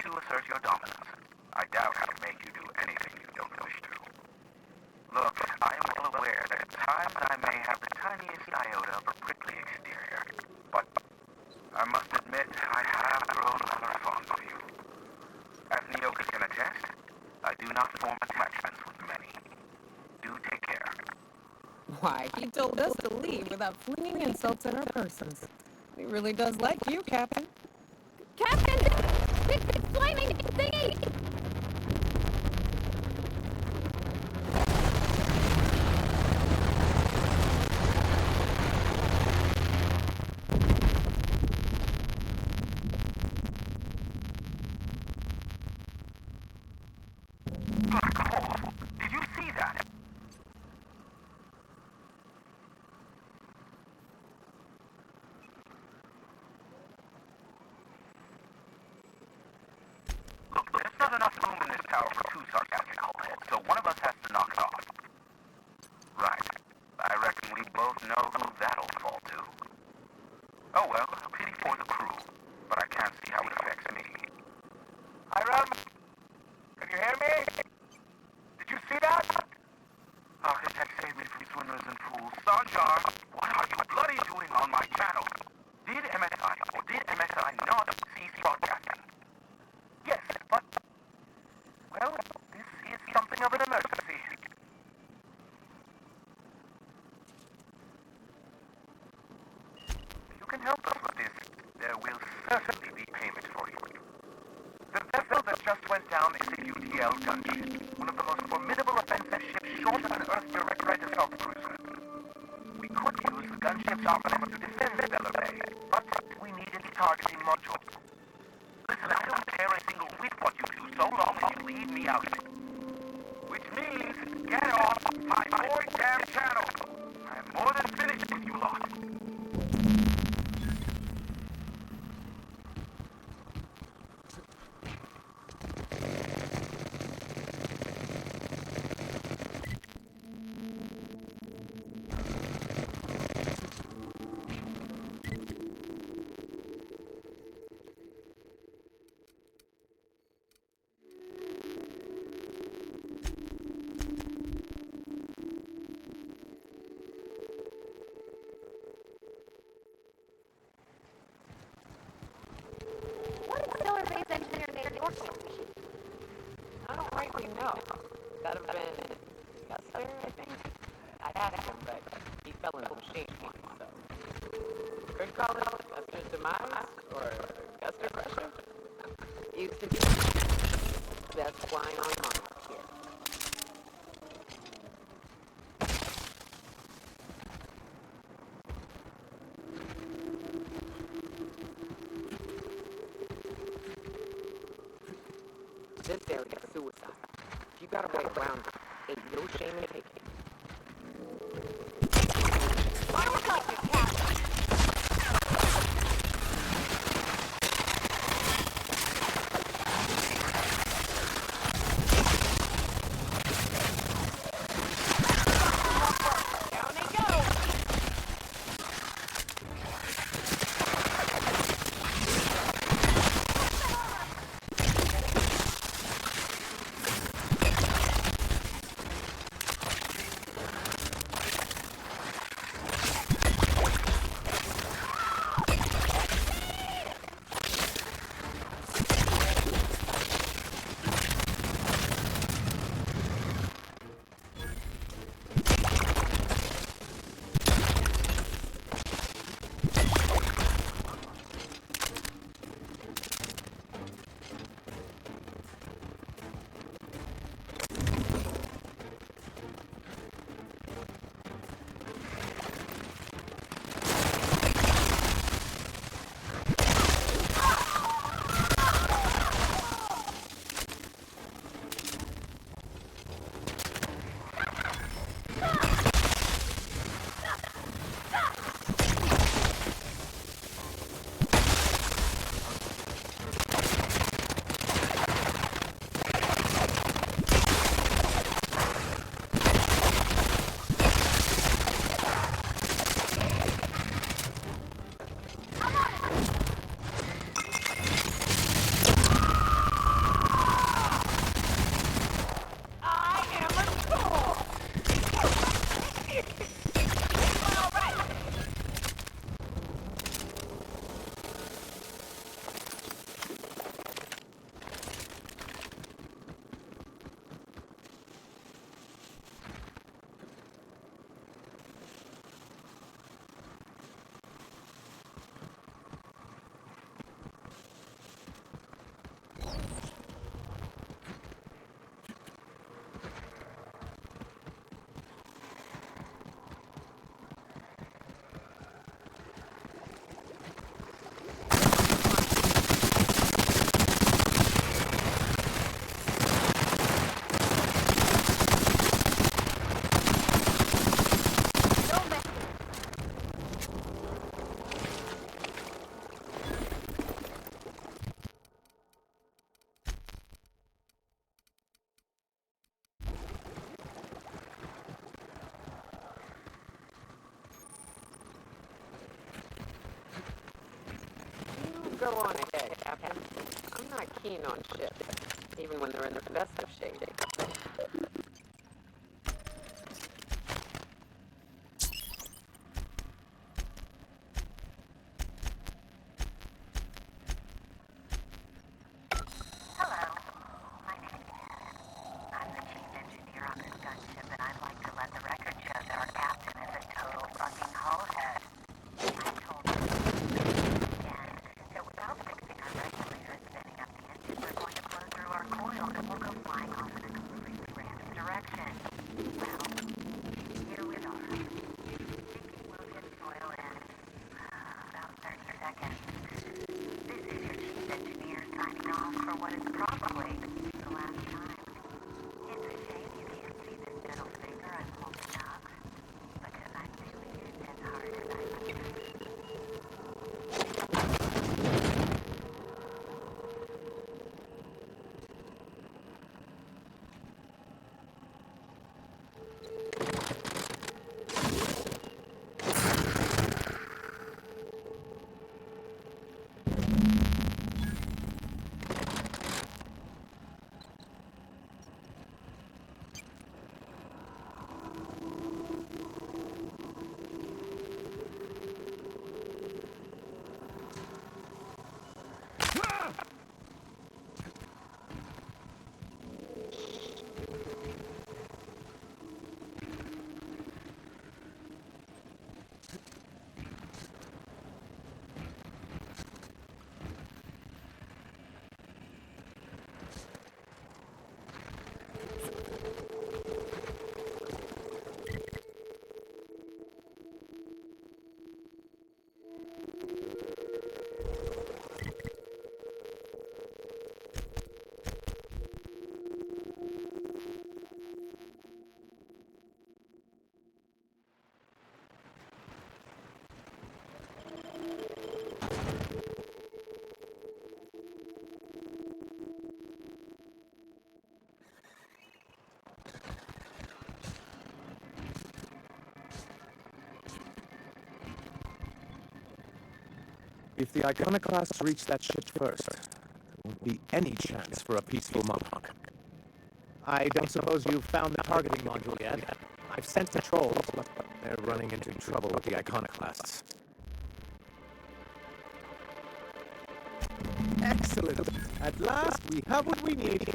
to assert your dominance. I doubt I can make you do anything you don't wish to. Look, I am well aware that at times I may have the tiniest iota of a prickly exterior, but I must admit I have grown rather fond of you. As Nyoka can attest, I do not form attachments with many. Do take care. Why, he told us to leave without flinging insults at our persons. He really does like you, Captain. Captain! Big flaming thingy! Black hole! Did you see that? Look, there's not enough room in this tower for two sarcastic hullheads, so one of us has to knock it off. Right. I reckon we both know who that'll fall to. Oh well, a pity for the crew, but I can't see how it affects me. Hiram? Can you hear me? Did you see that? Architect, save me from swindlers and fools. Sanjar, what are you bloody doing on my channel? Did MSI or did MSI not cease broadcasting? Yes, but... well, this is something of an emergency. If you can help us with this, there will certainly be payment for you. The vessel that just went down is the UTL gunship, one of the most formidable offensive ships short of an Earth direct right assault cruiser. We could use the gunship's armament to defend Stellar Bay, but we need its targeting module. Listen, I don't care a single whit what you do, so long as you leave me out of it. Which means, get off my boy damn channel! I'm more than finished with you lot. What is Stellar Bay's engineer named your machine? I don't rightly know. That'd have been Kessler, I think. I asked him, but he fell in the machine once, so... Could call it Kessler's demise, or Kessler pressure. Used to be best flying on Mars here. This area is suicide. If you got a way around it, ain't no shame in taking it. I would like to captain. Down they go! go on ahead, Captain. I'm not keen on ships, even when they're in the best of shape. Hello, my name is Anne. I'm the chief engineer on this gunship, and I'd like to let the record show that our captain is a total fucking holehead. I told him again that without fixing our regulator spinning up the engine, we're going to blow through our coils and we'll go flying off in a completely random direction. Well, here we are. Sinking Wilson soil in about 30 seconds. This is your chief engineer signing off for what is probably the last time. It's a shame you can't see this middle finger I'm holding up, because I'm doing it as hard as I can. If the iconoclasts reach that ship first, there won't be any chance for a peaceful monarch. I don't suppose you've found the targeting module yet. I've sent patrols, but they're running into trouble with the iconoclasts. Excellent! At last, we have what we need.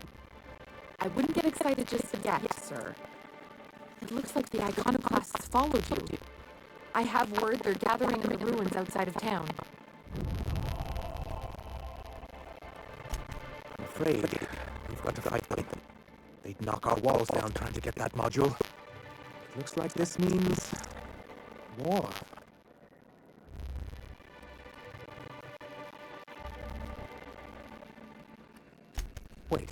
I wouldn't get excited just yet, sir. It looks like the iconoclasts followed you. I have word they're gathering in the ruins outside of town. I'm afraid we've got to fight them. They'd knock our walls down trying to get that module. Looks like this means war. Wait,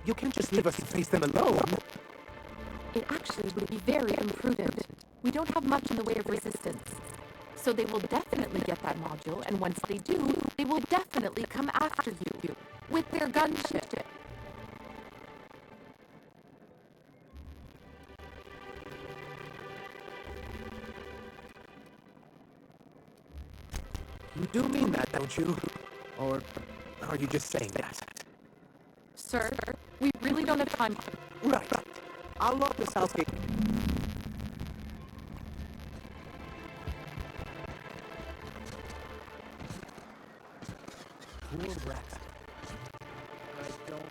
you can't just leave us to face them alone. It actually would be very imprudent. We don't have much in the way of resistance. So they will definitely get that module, and once they do, they will definitely come after you with their gunship. You do mean that, don't you? Or are you just saying that? Sir, we really don't have time. Right. I'll lock the south gate. Poor rat. I don't...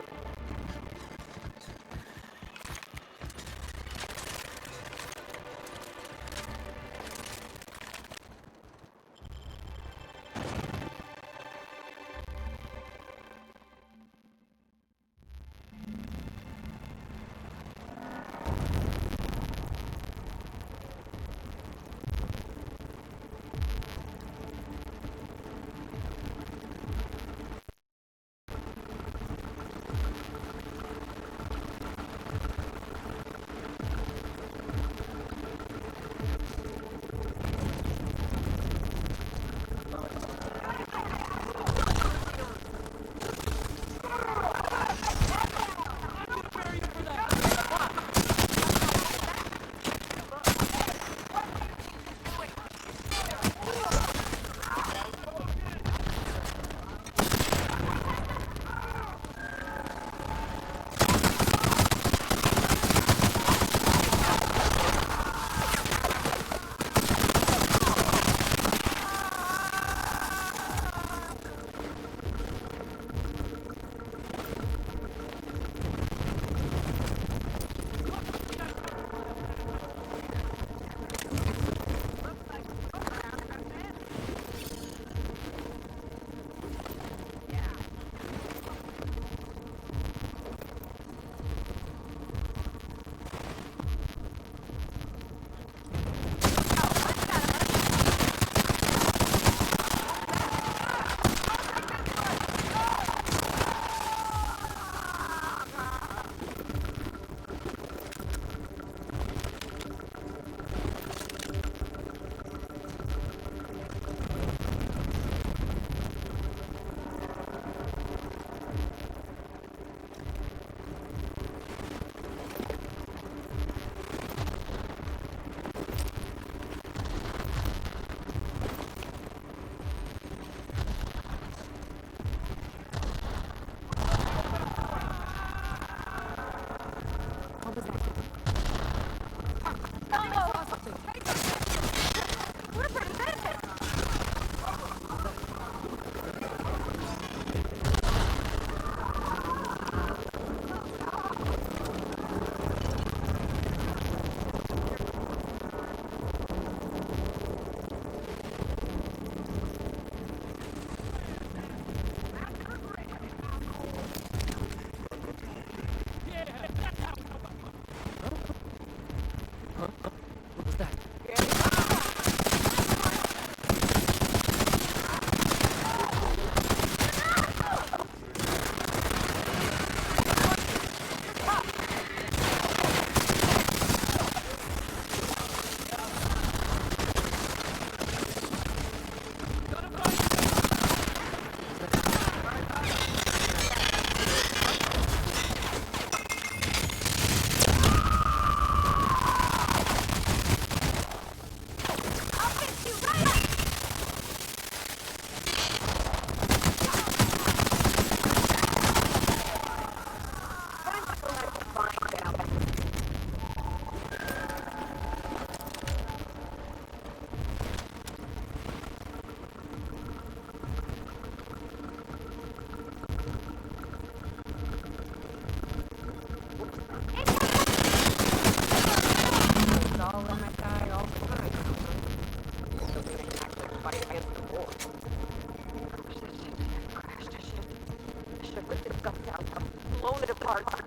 apart.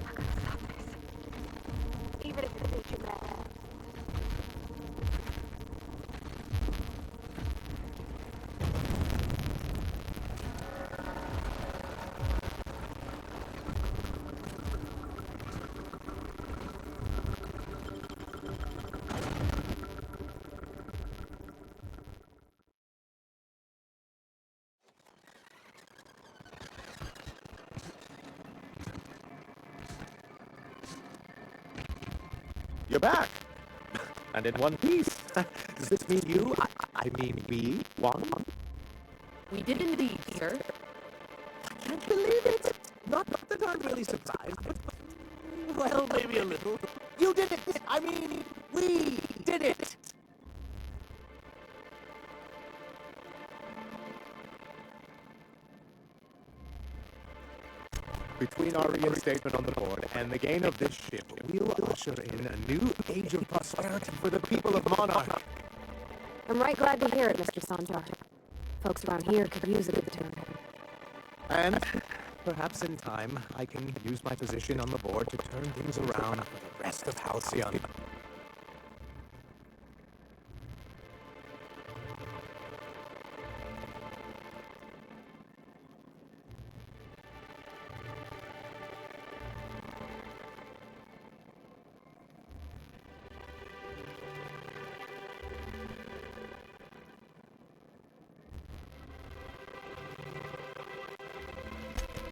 I'm gonna stop this. Even if it makes you mad. You're back! And in one piece. Does this mean you, I mean we, won? We did indeed, sir. I can't believe it! Not that I'm really surprised, but... Well, maybe a little. You did it! I mean, we did it! Between our reinstatement on the board and the gain of this ship, we'll usher in a new age of prosperity for the people of Monarch. I'm right glad to hear it, Mr. Sanjar. Folks around here could use a good turn. And perhaps in time, I can use my position on the board to turn things around for the rest of Halcyon.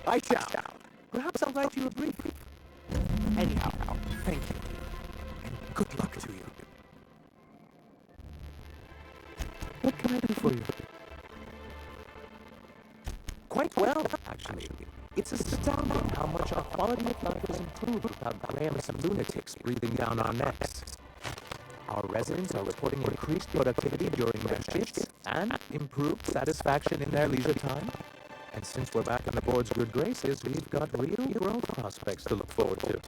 I shall. Perhaps I'll write you a brief. Anyhow, thank you. And good luck to you. What can I do for you? Quite well, actually. It's astounding how much our quality of life has improved without Graham's lunatics breathing down our necks. Our residents are reporting increased productivity during their shifts and improved satisfaction in their leisure time. And since we're back in the board's good graces, we've got real growth prospects to look forward to.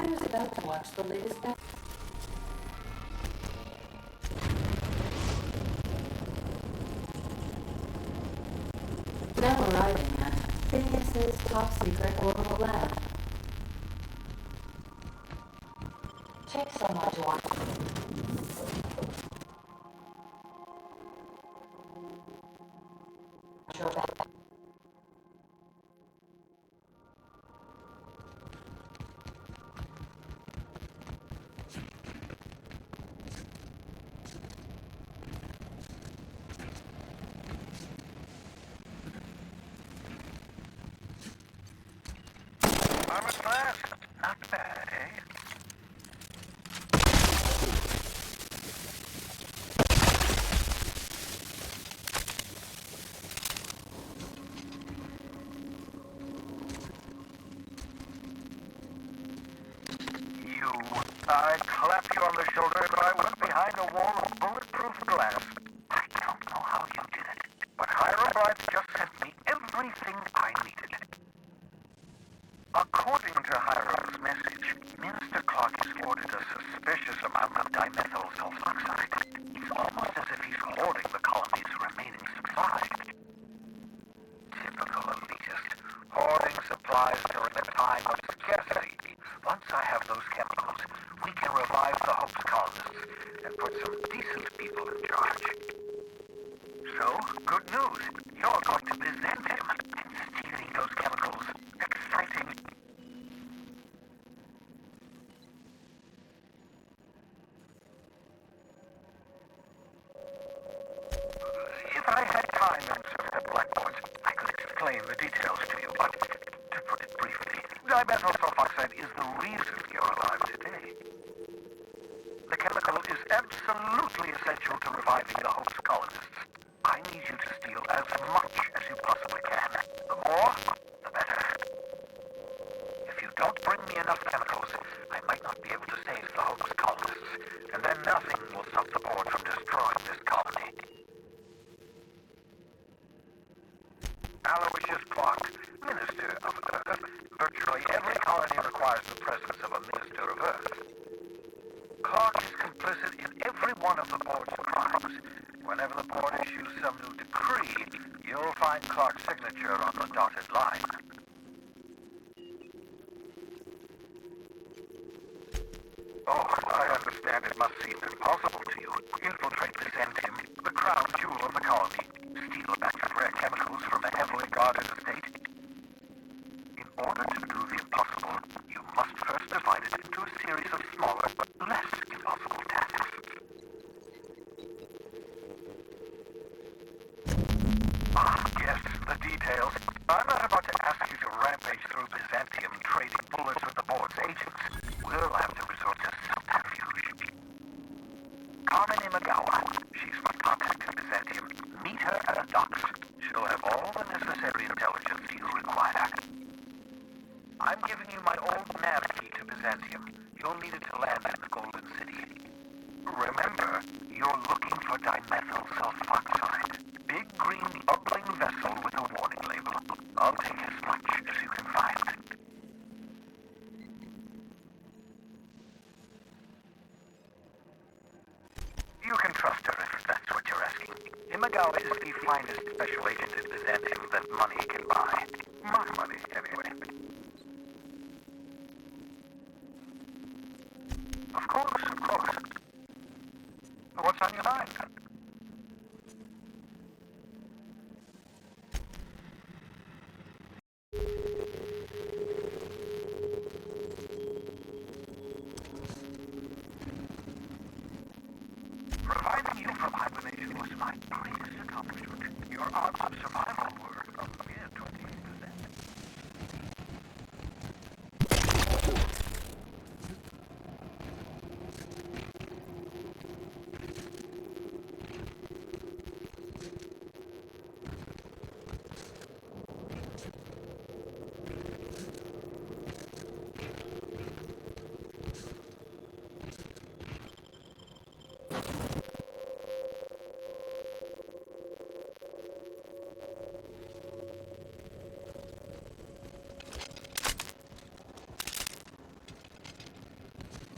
I was about to watch the latest. Now arriving at Phineas's top secret orbital lab. Takes so much work. I'm at last. Not bad, eh? I'd clap you on the shoulder if I went behind a wall of bulletproof glass. I don't know how you did it, but Hierophant just sent me everything I needed. According to Hiero's message, Minister Clark has ordered a suspicious amount of dimethyl sulfoxide. It's almost as if he's hoarding the colony's remaining supply. Typical elitist, hoarding supplies during a time of scarcity. Once I have those chemicals, we can revive the Hope's colonists and put some decent people in charge. So, good news. You're going to Byzantium and stealing those chemicals. Exciting. If I had time instead of blackboards, I could explain the details to you, but to put it briefly, dimethyl sulfoxide is the reason you're alive today. The chemical is absolutely essential to reviving the Hope's colonists. I need you to steal as much as you possibly can. The more, the better. If you don't bring me enough chemicals, I might not be able to save the Hope's colonists, and then nothing will stop the board from destroying this colony. Aloysius Clark, Minister of Earth. Virtually every colony requires the presence of a Minister of Earth. Clark is complicit in every one of the board's crimes. Whenever the board issues some new decree, you'll find Clark's signature on the dotted line. Oh, I understand it must seem impossible to you. Infiltrate Byzantium, the crown jewel of the colony. Steal a batch of rare chemicals from a heavily guarded estate. In order to do the impossible, you must first divide it into a series of smaller but less impossible tasks. Ah, yes, the details. I'm not about to ask you to rampage through Byzantium trading bullets with the board's agents. We'll have to resort to subterfuge. Carmen Imagawa, she's my contact in Byzantium. Meet her at a docks. She'll have all the necessary intelligence you require. I'm giving you my old nav key to Byzantium. You'll need it to land in the Golden City. Remember, you're looking for dimethyl sulfoxide. Big green bubbling vessel with a warning label. I'll take as much as you can find. You can trust her if that's what you're asking. Imagawa is the finest special agent in Byzantium that money can buy. My money, anyway. Of course, of course. What's on your mind? Reviving you from hibernation was my greatest accomplishment. Your odds of survival were a mere 28%.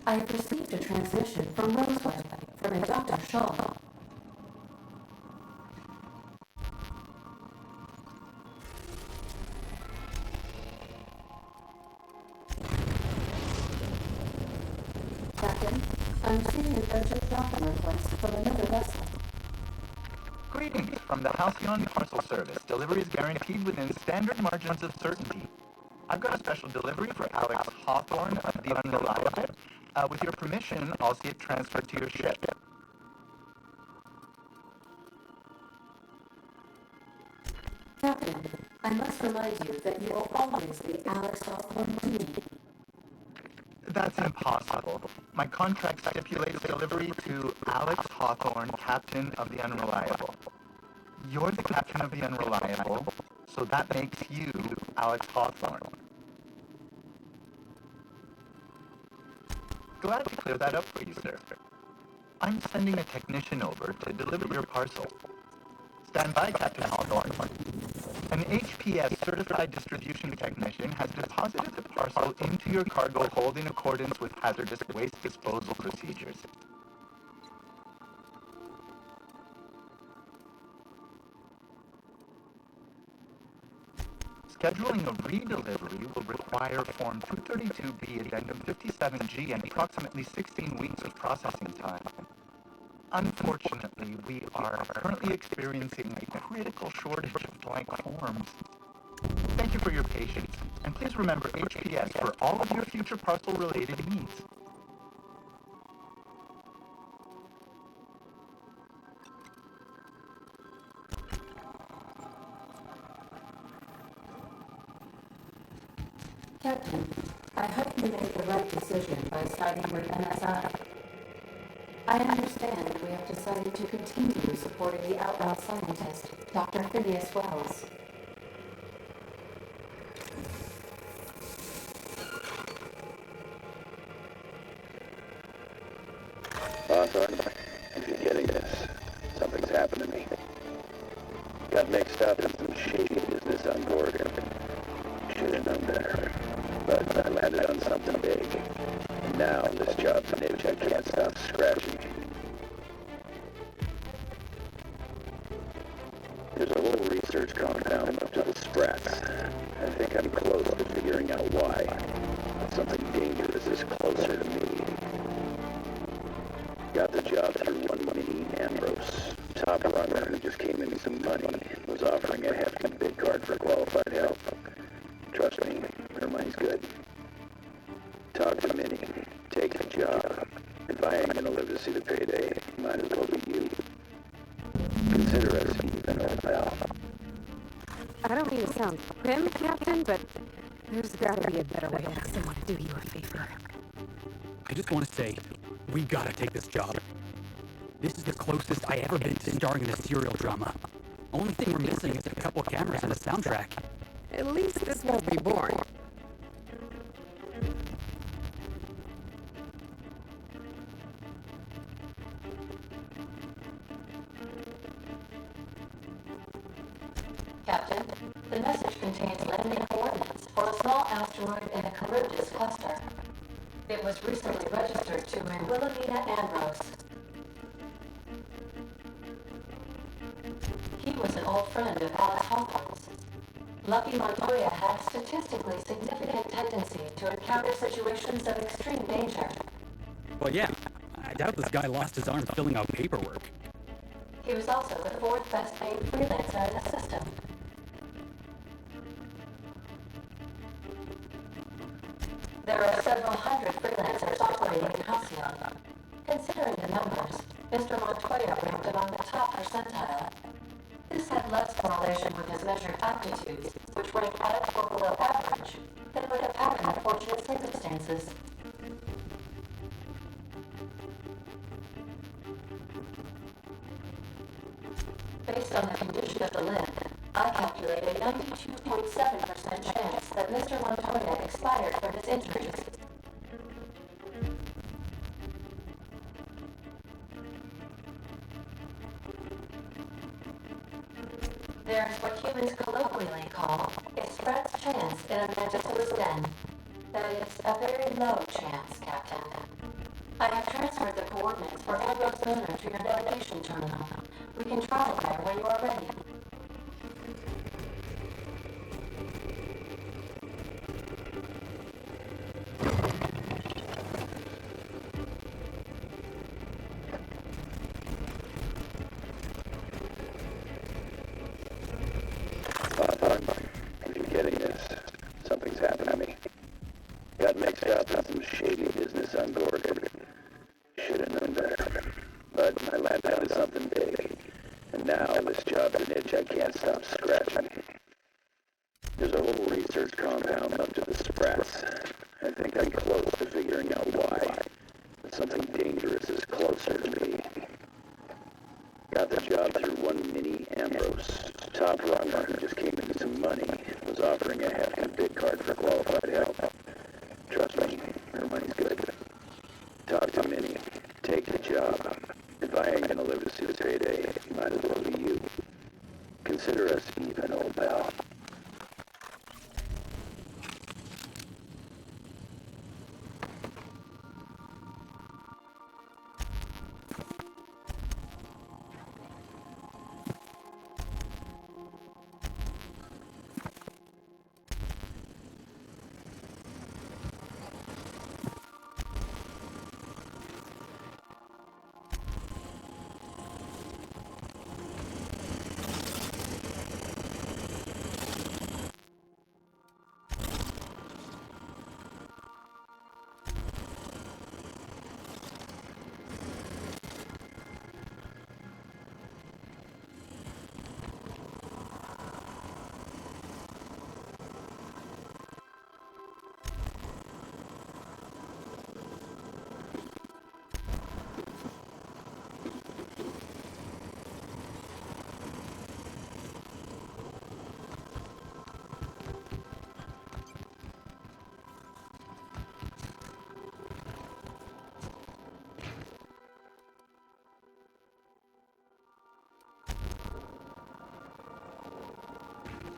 I have received a transmission from Rosewood, from a Dr. Shaw. Captain, I'm receiving an urgent document request from another vessel. Greetings from the Halcyon Parcel Service. Delivery is guaranteed within standard margins of certainty. I've got a special delivery for Alex Hawthorne of the Unreliable. With your permission, I'll see it transferred to your ship. Captain, I must remind you that you will always be Alex Hawthorne to me. That's impossible. My contract stipulates delivery to Alex Hawthorne, Captain of the Unreliable. You're the Captain of the Unreliable, so that makes you Alex Hawthorne. Glad to clear that up for you, sir. I'm sending a technician over to deliver your parcel. Stand by, Captain Hawthorne. An HPS certified distribution technician has deposited the parcel into your cargo hold in accordance with hazardous waste disposal procedures. Scheduling a redelivery will require Form 232B Addendum 57G and approximately 16 weeks of processing time. Unfortunately, we are currently experiencing a critical shortage of blank forms. Thank you for your patience, and please remember HPS for all of your future parcel-related needs. Captain, I hope you made the right decision by siding with NSI. I understand we have decided to continue supporting the outlaw scientist, Dr. Phineas Wells. Hawthorne, if you're getting this, something's happened to me. Got mixed up in some shady business on board. Should have known better. But I landed on something big. And now this job's an itch I can't stop scratching. There's a little research compound up to the sprats. I think I'm close to figuring out why. But something dangerous is closer to me. Got the job through one Minnie Ambrose, top runner who just came in with some money, was offering a hefty bid card for qualified help. Trust me, her money's good. Talk to Minnie, take the job. If I ain't gonna live to see the payday, might as well be you. Consider us even, old pal. I don't mean to sound prim, Captain, but there's gotta be a better way to ask someone to do you a favor. I just want to say, we gotta take this job. This is the closest I ever been to starring in a serial drama. Only thing we're missing is a couple cameras and a soundtrack. At least this won't be boring. Captain, the message contains landing coordinates for a small asteroid in a Charybdis cluster. It was recently registered to a Wilhelmina Ambrose. He was an old friend of Alex Hawthorne's. Lucky Montoya had a statistically significant tendency to encounter situations of extreme danger. Well, yeah, I doubt this guy lost his arm filling out paperwork. He was also the fourth best paid freelancer in the system. There are several hundred freelancers operating in Halcyon. Considering the numbers, Mr. Montoya ranked among the top percentile. This had less correlation with his measured aptitudes, which ranked at or below average, than would have had in unfortunate circumstances. Based on the condition of the limb, I calculate a 92.7% chance that Mr. Montoya expired from his injuries. There's what humans colloquially call a spread's chance in a manticora's den. That is a very low chance, Captain. I have transferred the coordinates for Ambrose Lunar to your navigation terminal. We can travel there when you are ready. If you're getting this, something's happened to me. Got mixed up in some shady business on Gorgon. Should have known better. But I landed on something big. And now this job's an itch I can't stop scratching. There's a whole research compound up to the sprats. I think I'm close to figuring out why. But something dangerous is closer to me. Got the job through one mini Ambrose. Top runner who just came into some money. Was offering a hefty bid card for qualified help. Trust me, her money's good. Talk to Minnie. Take the job. If I ain't gonna live to see the payday, might as well be you. Consider us even, old pal.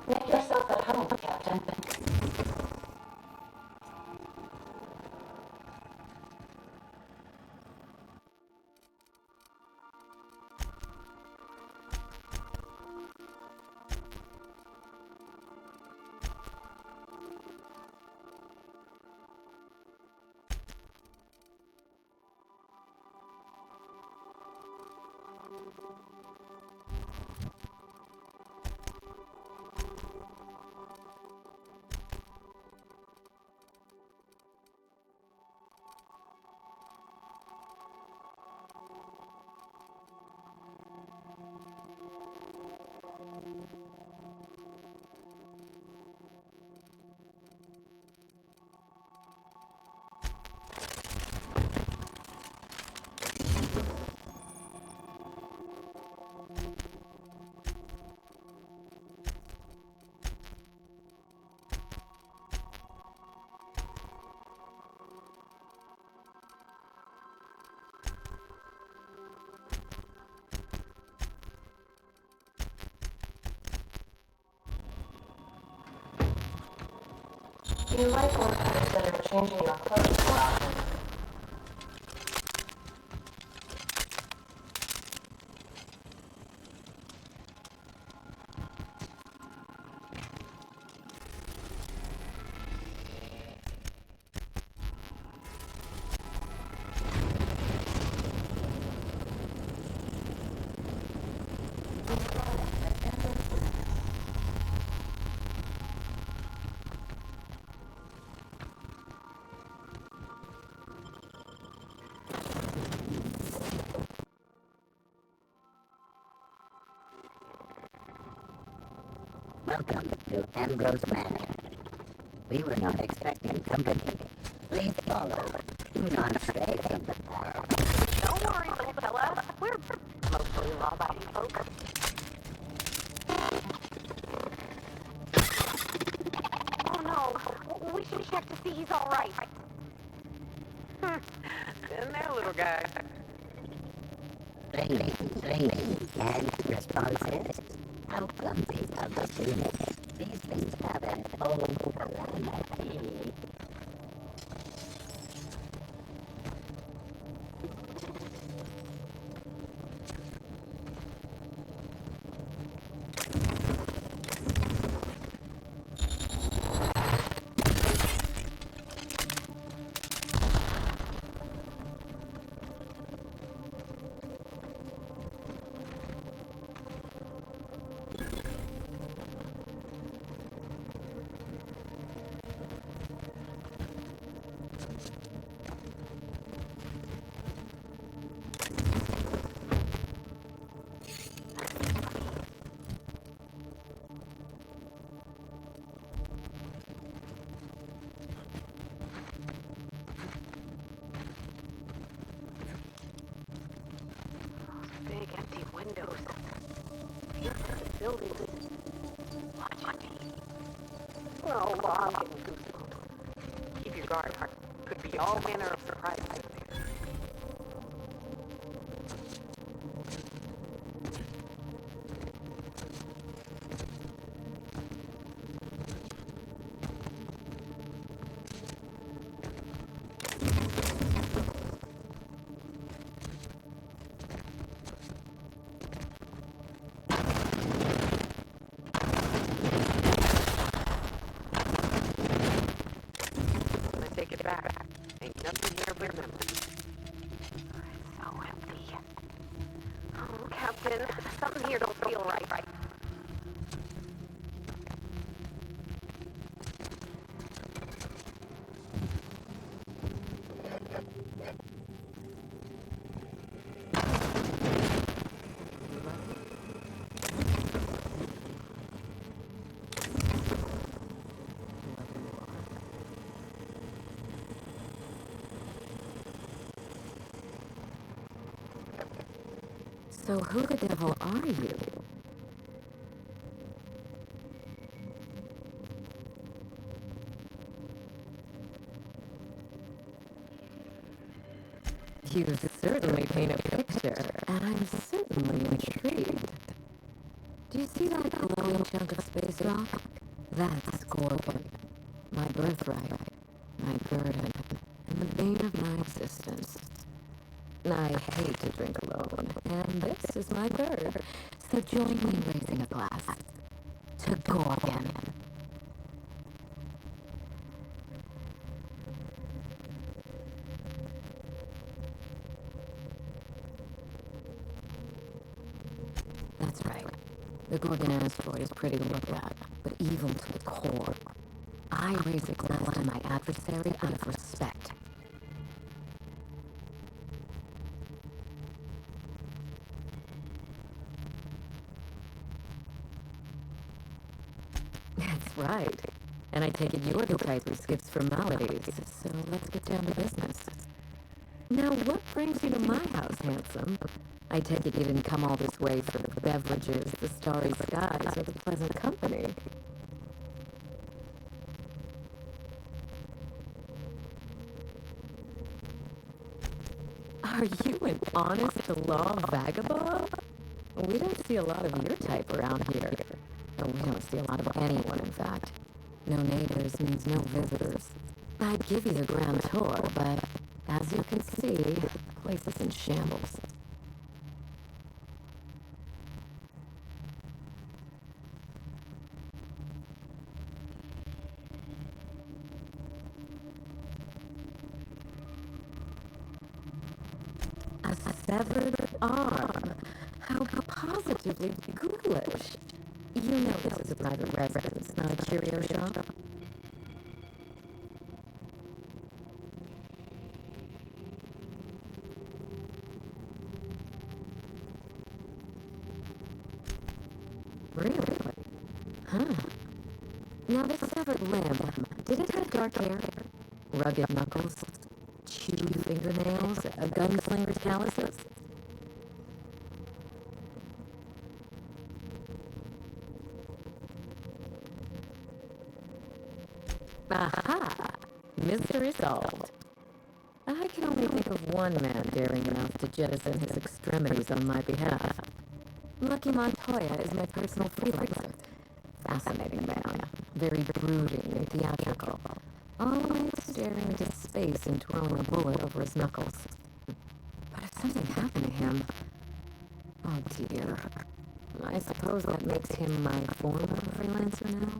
Make yourself at home, Captain. You might want to consider changing your clothes more often. Welcome to Ambrose Manor. We were not expecting company. Please follow. Do not stray from the path. Don't worry, little fella. We're mostly law-abiding folks. Oh no, we should check to see he's all right. Been there, little guy. Training, and responses. Outcome based on the student. These things happen all calamity. I'm getting goosebumps. Keep your guard up. Could be all manner of surprises. Take it back. Ain't nothing here but memories. It's so empty. Oh, Captain, something here don't feel right. So who the devil are you? You certainly paint a picture, and I'm certainly intrigued. Do you see that glowing chunk of space rock? That's Gorgon. My birthright, my burden, and the bane of my existence. I hate to drink alone, and this is my bird. So join me in raising a glass to Gorgon. That's right. The Gorgon asteroid is pretty to look at, but evil to the core. I raise a glass to my adversary out of respect. That's right. And I take it you're the type who skips formalities, so let's get down to business. Now, what brings you to my house, handsome? I take it you didn't come all this way for the beverages, the starry skies, or the pleasant company. Are you an honest-to-law vagabond? We don't see a lot of your type around here. We don't see a lot of anyone, in fact. No neighbors means no visitors. I'd give you the grand tour, but as you can see, the place is in shambles. A severed arm. How positively ghoulish. You know this is a private residence, not a curio shop. Really? Huh. Now this severed limb, did it have dark hair? Rugged knuckles? Chewy fingernails? A gunslinger's calluses? Aha! Mystery solved. I can only think of one man daring enough to jettison his extremities on my behalf. Lucky Montoya is my personal freelancer. Fascinating man. Very brooding and theatrical. Always staring into space and twirling a bullet over his knuckles. But if something happened to him... Oh dear. I suppose that makes him my former freelancer now?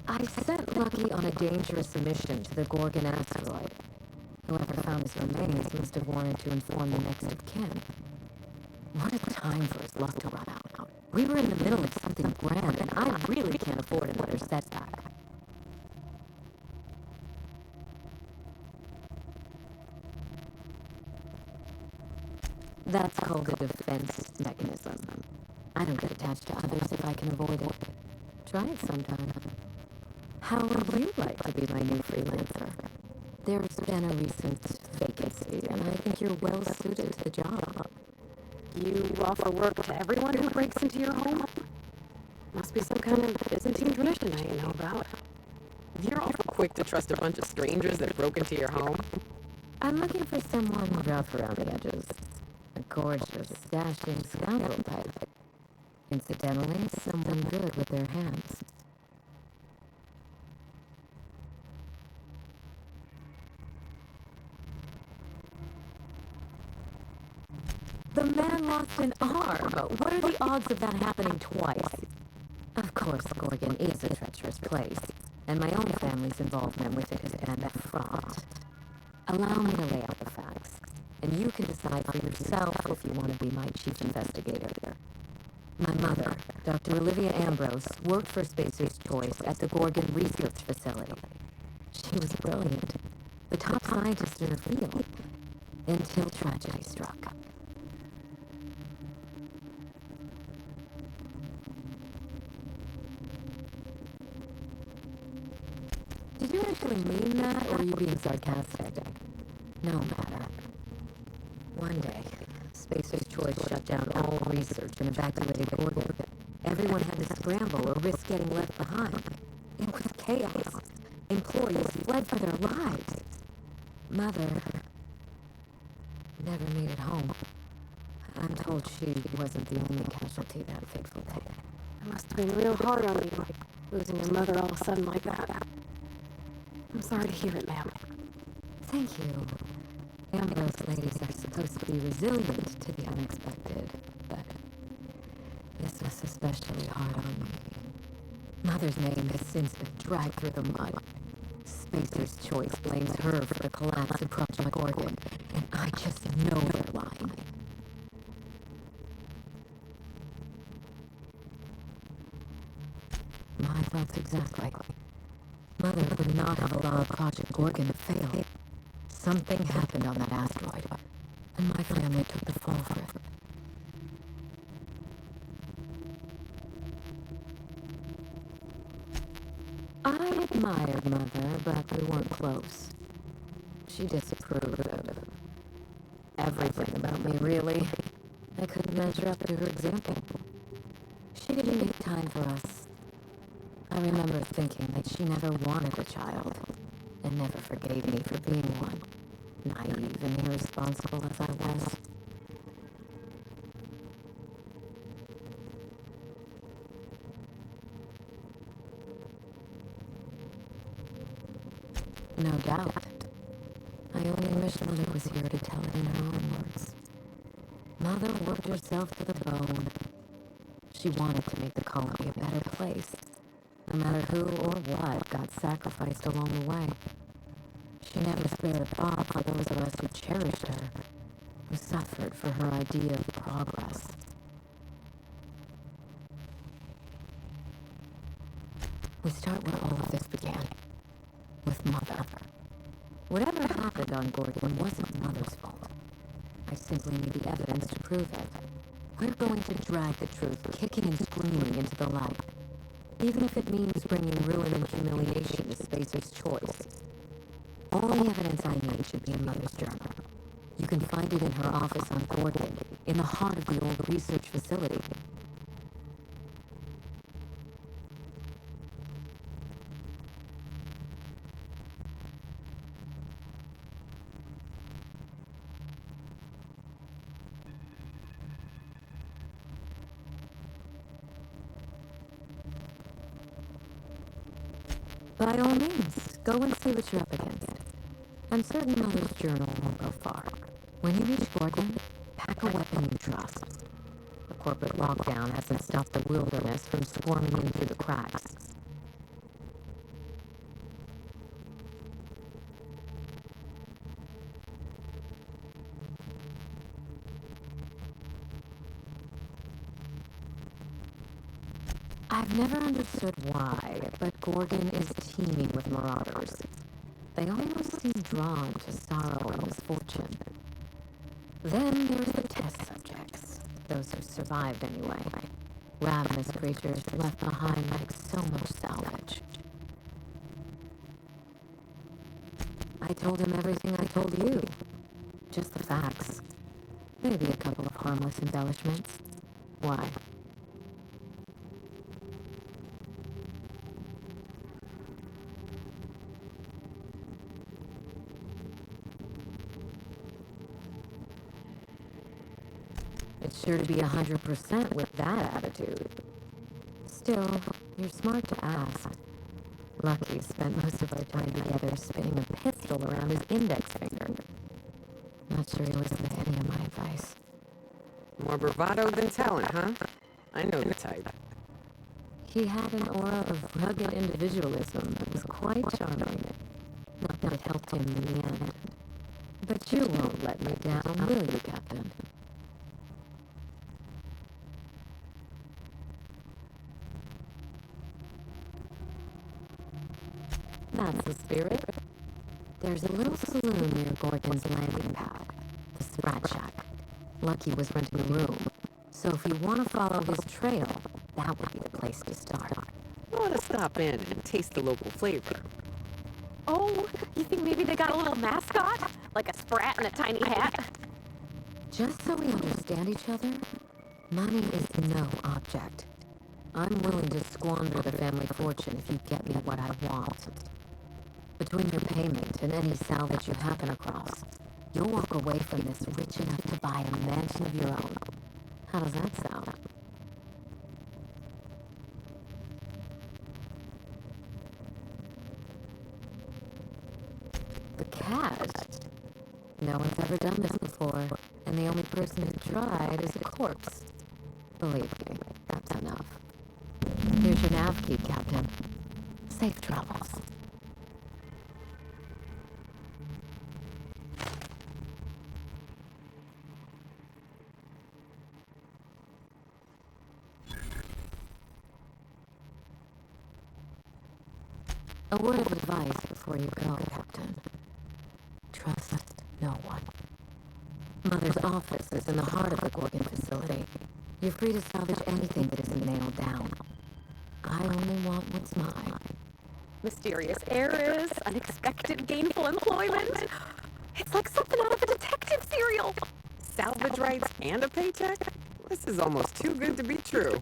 I sent Lucky on a dangerous mission to the Gorgon asteroid. Whoever found his remains must have wanted to inform the next of kin. What a time for his luck to run out. We were in the middle of something grand, and I really can't afford another setback. That's called a defense mechanism. I don't get attached to others if I can avoid it. Try it sometime. How would you like to be my new freelancer? There's been a recent vacancy, and I think you're well suited to the job. You offer work to everyone who breaks into your home? Must be some kind of Byzantine tradition I didn't know about. You're awful quick to trust a bunch of strangers that broke into your home. I'm looking for someone rough around the edges. A gorgeous, dashing scoundrel type. Incidentally, someone good with their hands. The man lost an arm. What are the odds of that happening twice? Of course, Gorgon is a treacherous place, and my own family's involvement with it has been fraught. Allow me to lay out the facts, and you can decide for yourself if you want to be my chief investigator. My mother, Dr. Olivia Ambrose, worked for Spacer's Choice at the Gorgon Research Facility. She was brilliant, the top scientist in her field, until tragedy struck. Did you actually mean that, or are you being sarcastic? No matter. One day, Spacer's Choice shut down all research and evacuated Gorgon. Everyone had to scramble or risk getting left behind. It was chaos. Employees fled for their lives. Mother never made it home. I'm told she wasn't the only casualty that fateful day. It must have been real hard on you, losing your mother all of a sudden like that. I'm sorry to hear it, ma'am. Thank you. Ambrose ladies are supposed to be resilient to the unexpected, but this was especially hard on me. Mother's name has since been dragged through the mud. Spacer's Choice blames her for the collapse of Project Gorgon, and I just know they're lying. My thoughts exactly. Mother would not have allowed Project Gorgon to fail. Something happened on that asteroid, and my family took the fall for it. I admired Mother, but we weren't close. She disapproved of everything about me, really. I couldn't measure up to her example. She didn't make time for us. I remember thinking that she never wanted a child, and never forgave me for being one, naive and irresponsible as I was. No doubt. I only wish Mother was here to tell it in her own words. Mother worked herself to the bone. She wanted to make the colony a better place, no matter who or what got sacrificed along the way. She never spared a thought for those of us who cherished her, who suffered for her idea of progress. We start where all of this began, with Mother. Whatever happened on Gorgon wasn't Mother's fault. I simply need the evidence to prove it. We're going to drag the truth, kicking and screaming, into the light, even if it means bringing ruin and humiliation to Spacer's Choice. All the evidence I need should be in Mother's journal. You can find it in her office on Gorgon, in the heart of the old research facility. By all means, go and see what you're up against. I'm certain Mother's journal won't go far. When you reach Gorgon, pack a weapon you trust. The corporate lockdown hasn't stopped the wilderness from swarming in through the cracks. I've never understood why, but Gorgon is teeming with marauders. They almost seem drawn to sorrow and misfortune. Then there's the test subjects, those who survived anyway. Ravenous creatures left behind like so much salvage. I told him everything I told you. Just the facts. Maybe a couple of harmless embellishments. Why? It's sure to be 100% with that attitude. Still, you're smart to ask. Lucky spent most of our time together spinning a pistol around his index finger. Not sure he listened to any of my advice. More bravado than talent, huh? I know the type. He had an aura of rugged individualism that was quite charming. Not that it helped him in the end. But you won't let me down, will you, Captain? That's the spirit. There's a little saloon near Gorgon's landing pad, the Sprat Shack. Lucky was renting a room, so if you want to follow his trail, that would be the place to start. I want to stop in and taste the local flavor. Oh, you think maybe they got a little mascot? Like a sprat in a tiny hat? Just so we understand each other, money is no object. I'm willing to squander the family fortune if you get me what I want. Between your payment and any salvage you happen across, you'll walk away from this rich enough to buy a mansion of your own. How does that sound? The cash? No one's ever done this before, and the only person who tried is a corpse. Believe me, that's enough. Here's your nav key, Captain. Safe travels. A word of advice before you go, Captain. Trust no one. Mother's office is in the heart of the Gorgon facility. You're free to salvage anything that isn't nailed down. I only want what's mine. Mysterious heiress, unexpected gainful employment. It's like something out of a detective serial. Salvage rights and a paycheck? This is almost too good to be true.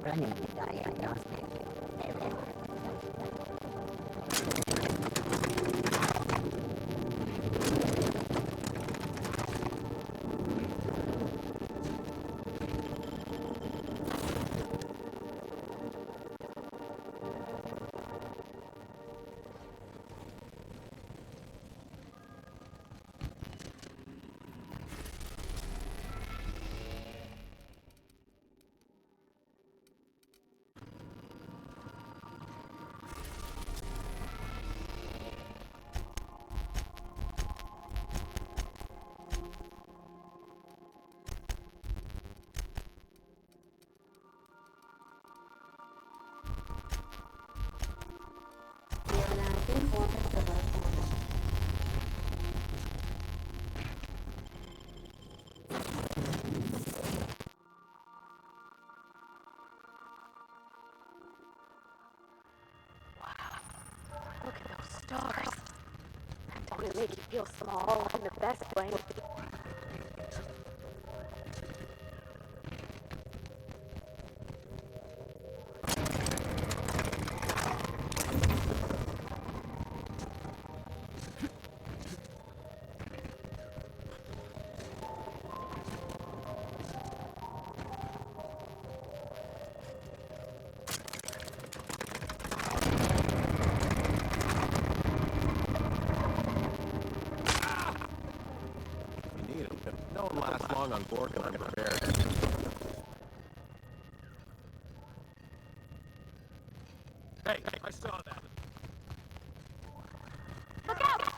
Running the diagnostic. Look at those stars. Don't it make you feel small in the best way? On board and unprepared. Hey, I saw that. Look out!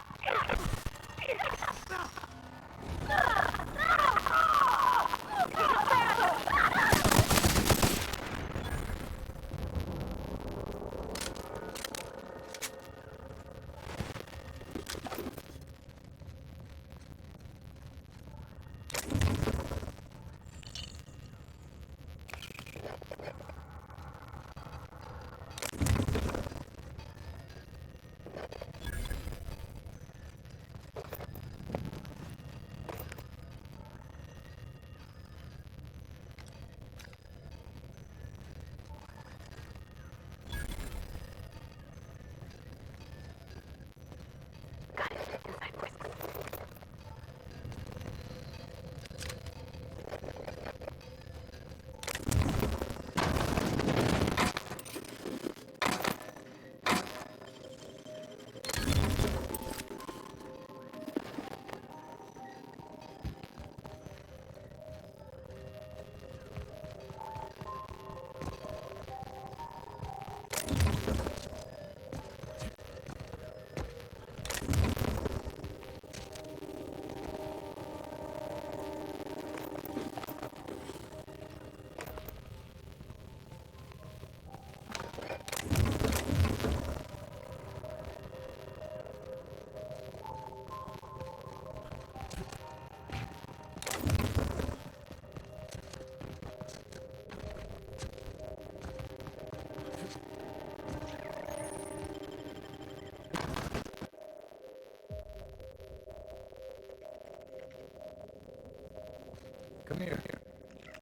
Come here.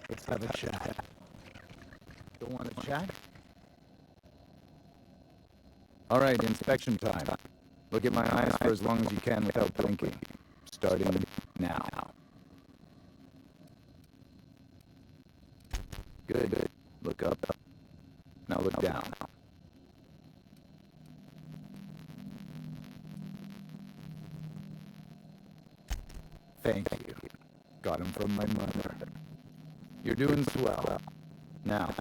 Let's have a chat. Don't want to chat? All right, inspection time. Look at my eyes for as long as you can without blinking. Starting now. Good. Look up. Now look down. Thank you. Got him from my mother. You're doing swell. Now,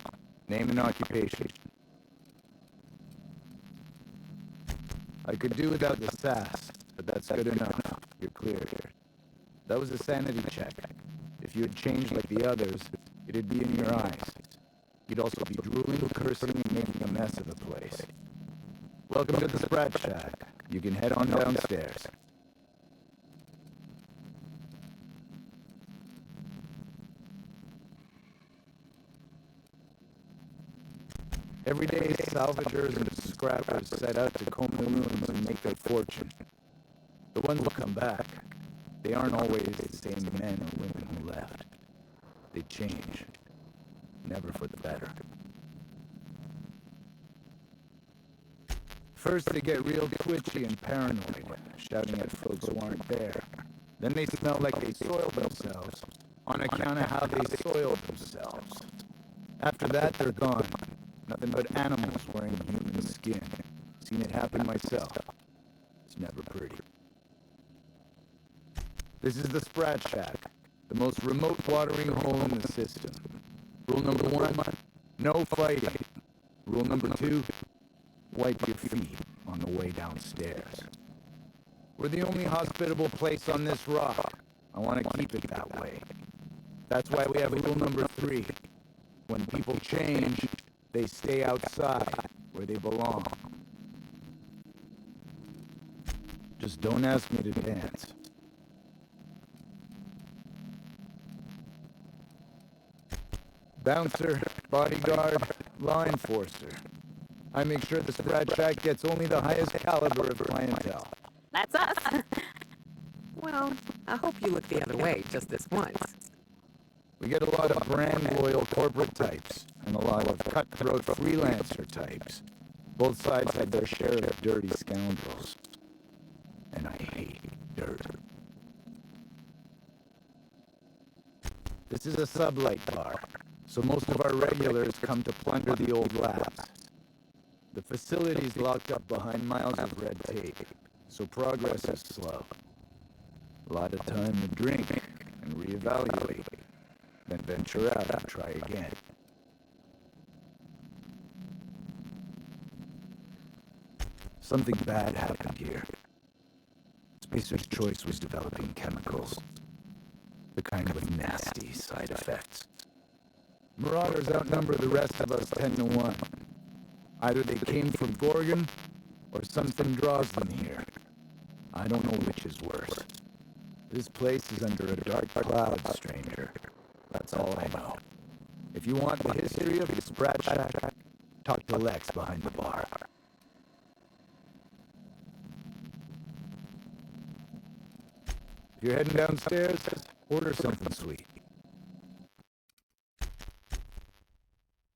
name an occupation. I could do without the sass, but that's good enough. You're clear. That was a sanity check. If you had changed like the others, it'd be in your eyes. You'd also be drooling, cursing, and making a mess of the place. Welcome to the Sprat Shack. You can head on downstairs. Every day, salvagers and scrappers set out to comb the ruins and make their fortune. The ones who come back, they aren't always the same men or women who left. They change. Never for the better. First, they get real twitchy and paranoid, shouting at folks who aren't there. Then they smell like they soiled themselves, on account of how they soiled themselves. After that, they're gone. Nothing but animals wearing human skin. Seen it happen myself. It's never pretty. This is the Sprat Shack, the most remote watering hole in the system. Rule number 1, no fighting. Rule number 2, wipe your feet on the way downstairs. We're the only hospitable place on this rock. I want to keep it that way. That's why we have rule number 3. When people change, they stay outside, where they belong. Just don't ask me to dance. Bouncer, bodyguard, law enforcer. I make sure the Sprat Shack gets only the highest caliber of clientele. That's us. Well, I hope you look the other way just this once. We get a lot of brand-loyal corporate types, and a lot of cutthroat freelancer types. Both sides have their share of dirty scoundrels. And I hate dirt. This is a sublight bar, so most of our regulars come to plunder the old labs. The facility's locked up behind miles of red tape, so progress is slow. A lot of time to drink and reevaluate, then venture out and try again. Something bad happened here. Spacer's Choice was developing chemicals, the kind with nasty side effects. Marauders outnumber the rest of us 10 to 1. Either they came from Gorgon, or something draws them here. I don't know which is worse. This place is under a dark cloud, stranger. That's all I know. If you want the history of the Sprat Shack, talk to Lex behind the bar. If you're heading downstairs, order something sweet.